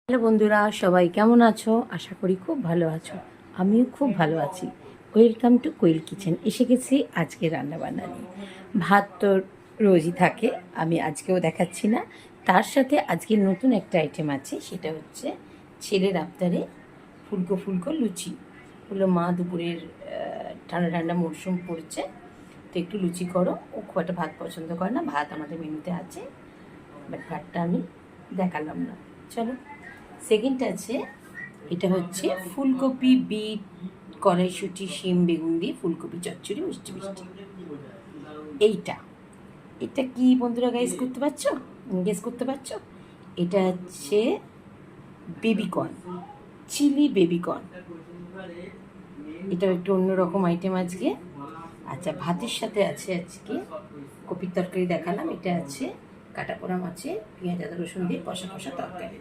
Hello বন্ধুরা, সবাই কেমন আছো? আশা করি খুব ভালো আছো। আমিও খুব ভালো আছি। Welcome to Koel kitchen. এসে গেছি আজকে রান্নাবান্না নিয়ে। ভাত তো রোজই থাকে, আমি আজকেও দেখাচ্ছি না। তার সাথে আজকে নতুন একটা আইটেম আছে, সেটা হচ্ছে ছেলের আবদারে ফুলকো ফুলকো লুচি। বললো মা দুপুরের ঠান্ডা ঠান্ডা মরশুম পড়ছে, তো একটু লুচি করো। ও খুব একটা ভাত পছন্দ করে না, ভাত আমাদের মেনুতে আছে, বাট ভাতটা আমি দেখালাম না। চলো, সেকেন্ড আছে, এটা হচ্ছে ফুলকপি, বিট, কড়াইশুঁটি, শিম, বেগুন দিয়ে ফুলকপি চচ্চড়ি, মিষ্টি মিষ্টি। এইটা এটা কি বন্ধুরা গেস করতে পারছো? এটা হচ্ছে বেবিকর্ন, চিলি বেবিকর্ন। এটা একটু অন্যরকম আইটেম আজকে। আচ্ছা, ভাতের সাথে আছে আজকে কপির তরকারি দেখালাম, এটা আছে কাটা পোড়া মাছের পেঁয়াজ আদা রসুন দিয়ে কষা কষা তরকারি।